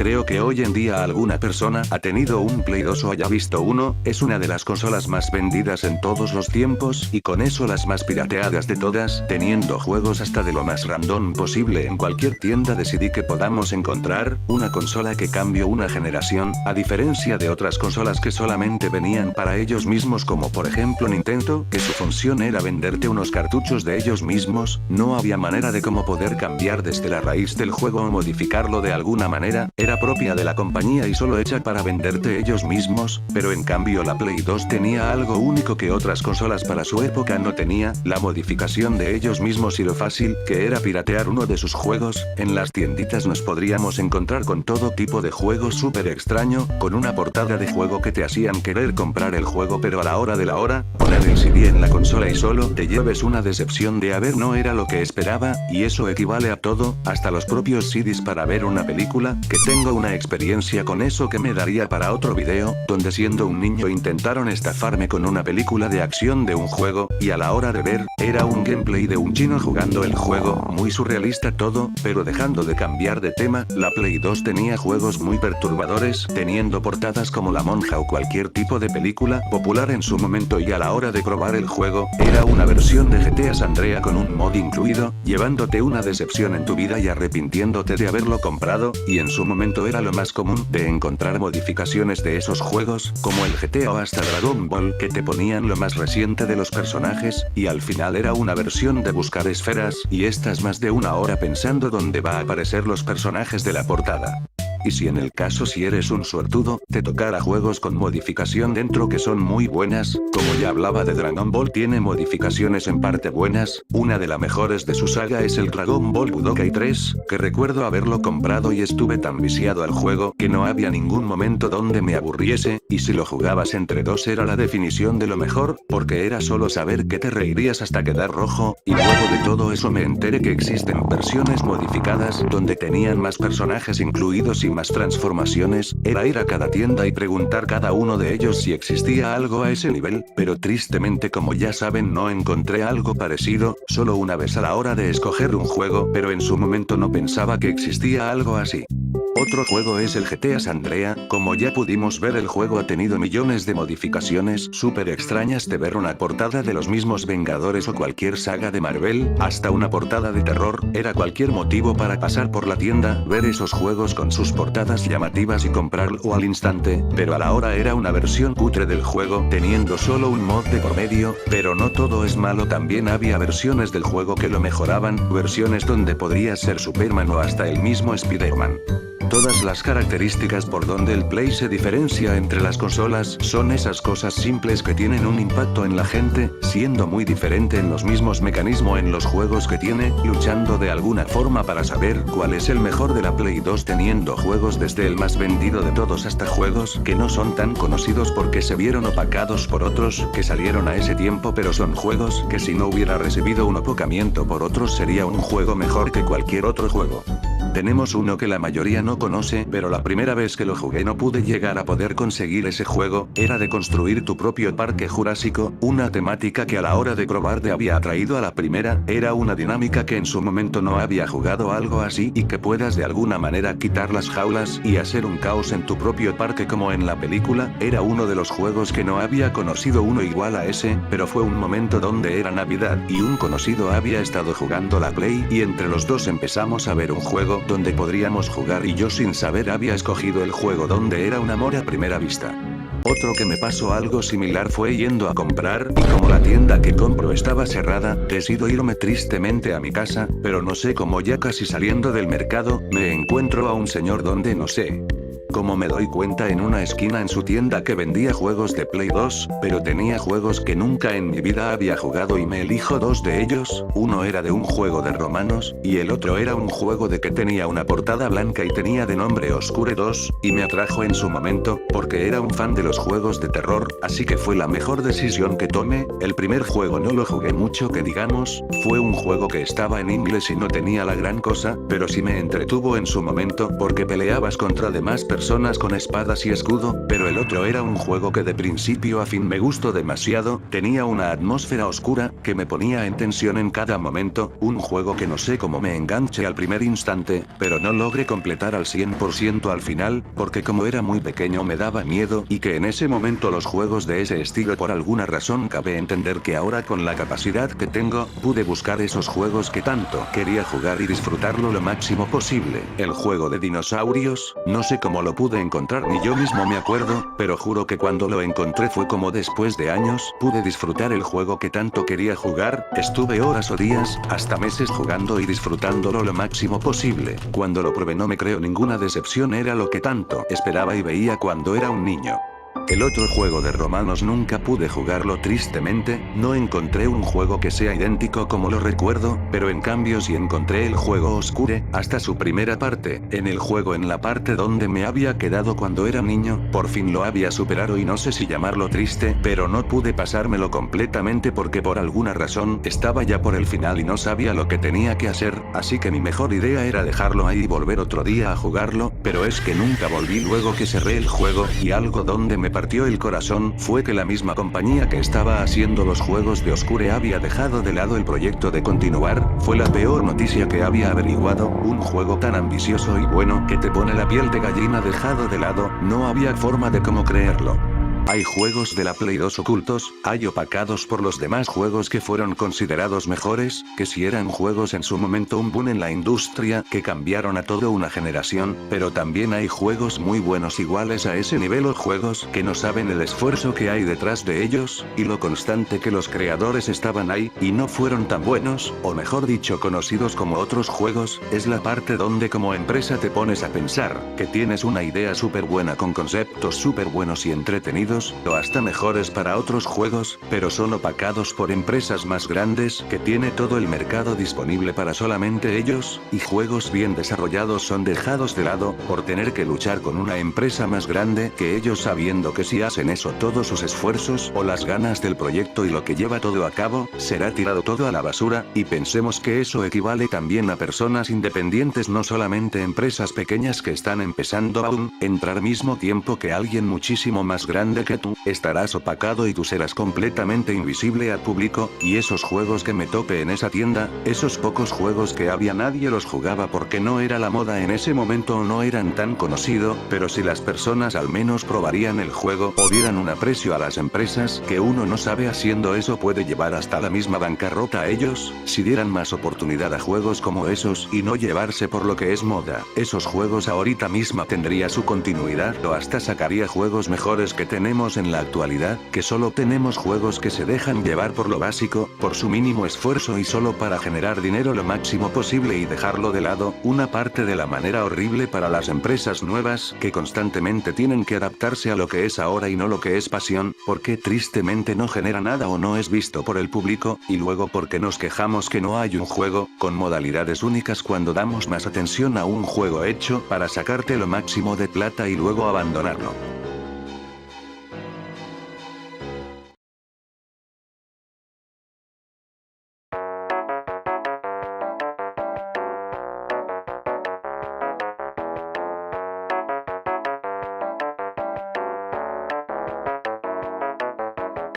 Creo que hoy en día alguna persona ha tenido un Play 2 o haya visto uno, es una de las consolas más vendidas en todos los tiempos y con eso las más pirateadas de todas, teniendo juegos hasta de lo más random posible en cualquier tienda de CD que podamos encontrar, una consola que cambió una generación, a diferencia de otras consolas que solamente venían para ellos mismos como por ejemplo Nintendo, que su función era venderte unos cartuchos de ellos mismos, no había manera de cómo poder cambiar desde la raíz del juego o modificarlo de alguna manera, era propia de la compañía y solo hecha para venderte ellos mismos, pero en cambio la Play 2 tenía algo único que otras consolas para su época no tenía, la modificación de ellos mismos y lo fácil que era piratear uno de sus juegos, en las tienditas nos podríamos encontrar con todo tipo de juegos súper extraño, con una portada de juego que te hacían querer comprar el juego pero a la hora de la hora, poner el CD en la consola y solo te lleves una decepción de haber no era lo que esperaba, y eso equivale a todo, hasta los propios CDs para ver una película, que tengo una experiencia con eso que me daría para otro video, donde siendo un niño intentaron estafarme con una película de acción de un juego, y a la hora de ver, era un gameplay de un chino jugando el juego, muy surrealista todo, pero dejando de cambiar de tema, la Play 2 tenía juegos muy perturbadores, teniendo portadas como La Monja o cualquier tipo de película popular en su momento y a la hora de probar el juego, era una versión de GTA San Andreas con un mod incluido, llevándote una decepción en tu vida y arrepintiéndote de haberlo comprado, y en su momento era lo más común de encontrar modificaciones de esos juegos, como el GTA o hasta Dragon Ball, que te ponían lo más reciente de los personajes, y al final era una versión de buscar esferas, y estás más de una hora pensando dónde va a aparecer los personajes de la portada. Y si en el caso si eres un suertudo, te tocará juegos con modificación dentro que son muy buenas, como ya hablaba de Dragon Ball tiene modificaciones en parte buenas, una de las mejores de su saga es el Dragon Ball Budokai 3, que recuerdo haberlo comprado y estuve tan viciado al juego que no había ningún momento donde me aburriese, y si lo jugabas entre dos era la definición de lo mejor, porque era solo saber que te reirías hasta quedar rojo, y luego de todo eso me enteré que existen versiones modificadas donde tenían más personajes incluidos y más transformaciones, era ir a cada tienda y preguntar cada uno de ellos si existía algo a ese nivel, pero tristemente como ya saben no encontré algo parecido, solo una vez a la hora de escoger un juego, pero en su momento no pensaba que existía algo así. Otro juego es el GTA San Andreas, como ya pudimos ver el juego ha tenido millones de modificaciones súper extrañas de ver una portada de los mismos Vengadores o cualquier saga de Marvel, hasta una portada de terror, era cualquier motivo para pasar por la tienda, ver esos juegos con sus portadas llamativas y comprarlo al instante, pero a la hora era una versión cutre del juego, teniendo solo un mod de por medio, pero no todo es malo también había versiones del juego que lo mejoraban, versiones donde podría ser Superman o hasta el mismo Spider-Man. Todas las características por donde el Play se diferencia entre las consolas son esas cosas simples que tienen un impacto en la gente, siendo muy diferente en los mismos mecanismos en los juegos que tiene, luchando de alguna forma para saber cuál es el mejor de la Play 2 teniendo juegos desde el más vendido de todos hasta juegos que no son tan conocidos porque se vieron opacados por otros que salieron a ese tiempo pero son juegos que si no hubiera recibido un opacamiento por otros sería un juego mejor que cualquier otro juego. Tenemos uno que la mayoría no conoce, pero la primera vez que lo jugué no pude llegar a poder conseguir ese juego, era de construir tu propio parque jurásico, una temática que a la hora de probar te había atraído a la primera, era una dinámica que en su momento no había jugado algo así y que puedas de alguna manera quitar las jaulas y hacer un caos en tu propio parque como en la película, era uno de los juegos que no había conocido uno igual a ese, pero fue un momento donde era Navidad y un conocido había estado jugando la Play y entre los dos empezamos a ver un juego donde podríamos jugar y yo sin saber había escogido el juego donde era un amor a primera vista. Otro que me pasó algo similar fue yendo a comprar, y como la tienda que compro estaba cerrada, decido irme tristemente a mi casa, pero no sé cómo ya casi saliendo del mercado, me encuentro a un señor donde no sé. Como me doy cuenta en una esquina en su tienda que vendía juegos de Play 2, pero tenía juegos que nunca en mi vida había jugado y me elijo dos de ellos, uno era de un juego de romanos, y el otro era un juego de que tenía una portada blanca y tenía de nombre Oscure 2, y me atrajo en su momento, porque era un fan de los juegos de terror, así que fue la mejor decisión que tomé, el primer juego no lo jugué mucho que digamos, fue un juego que estaba en inglés y no tenía la gran cosa, pero sí me entretuvo en su momento porque peleabas contra demás personas personas con espadas y escudo, pero el otro era un juego que de principio a fin me gustó demasiado, tenía una atmósfera oscura, que me ponía en tensión en cada momento, un juego que no sé cómo me enganché al primer instante, pero no logré completar al 100% al final, porque como era muy pequeño me daba miedo y que en ese momento los juegos de ese estilo por alguna razón cabe entender que ahora con la capacidad que tengo, pude buscar esos juegos que tanto quería jugar y disfrutarlo lo máximo posible. El juego de dinosaurios, no sé cómo lo pude encontrar ni yo mismo me acuerdo, pero juro que cuando lo encontré fue como después de años, pude disfrutar el juego que tanto quería jugar, estuve horas o días, hasta meses jugando y disfrutándolo lo máximo posible. Cuando lo probé no me creo ninguna decepción, era lo que tanto esperaba y veía cuando era un niño. El otro juego de romanos nunca pude jugarlo tristemente, no encontré un juego que sea idéntico como lo recuerdo, pero en cambio sí encontré el juego Oscure, hasta su primera parte, en el juego en la parte donde me había quedado cuando era niño, por fin lo había superado y no sé si llamarlo triste, pero no pude pasármelo completamente porque por alguna razón estaba ya por el final y no sabía lo que tenía que hacer, así que mi mejor idea era dejarlo ahí y volver otro día a jugarlo, pero es que nunca volví luego que cerré el juego, y algo donde me partió el corazón fue que la misma compañía que estaba haciendo los juegos de Oscure había dejado de lado el proyecto de continuar, fue la peor noticia que había averiguado, un juego tan ambicioso y bueno que te pone la piel de gallina dejado de lado, no había forma de cómo creerlo. Hay juegos de la Play 2 ocultos, hay opacados por los demás juegos que fueron considerados mejores, que si eran juegos en su momento un boom en la industria, que cambiaron a toda una generación, pero también hay juegos muy buenos iguales a ese nivel o juegos que no saben el esfuerzo que hay detrás de ellos, y lo constante que los creadores estaban ahí, y no fueron tan buenos, o mejor dicho conocidos como otros juegos, es la parte donde como empresa te pones a pensar, que tienes una idea súper buena con conceptos súper buenos y entretenidos, o hasta mejores para otros juegos, pero son opacados por empresas más grandes que tiene todo el mercado disponible para solamente ellos, y juegos bien desarrollados son dejados de lado, por tener que luchar con una empresa más grande que ellos sabiendo que si hacen eso todos sus esfuerzos o las ganas del proyecto y lo que lleva todo a cabo, será tirado todo a la basura, y pensemos que eso equivale también a personas independientes no solamente empresas pequeñas que están empezando aún, entrar mismo tiempo que alguien muchísimo más grande que tú, estarás opacado y tú serás completamente invisible al público, y esos juegos que me tope en esa tienda, esos pocos juegos que había nadie los jugaba porque no era la moda en ese momento o no eran tan conocido, pero si las personas al menos probarían el juego o dieran un aprecio a las empresas que uno no sabe haciendo eso puede llevar hasta la misma bancarrota a ellos, si dieran más oportunidad a juegos como esos y no llevarse por lo que es moda, esos juegos ahorita misma tendría su continuidad o hasta sacaría juegos mejores que tenemos en la actualidad, que solo tenemos juegos que se dejan llevar por lo básico, por su mínimo esfuerzo y solo para generar dinero lo máximo posible y dejarlo de lado, una parte de la manera horrible para las empresas nuevas que constantemente tienen que adaptarse a lo que es ahora y no lo que es pasión, porque tristemente no genera nada o no es visto por el público, y luego porque nos quejamos que no hay un juego, con modalidades únicas cuando damos más atención a un juego hecho para sacarte lo máximo de plata y luego abandonarlo.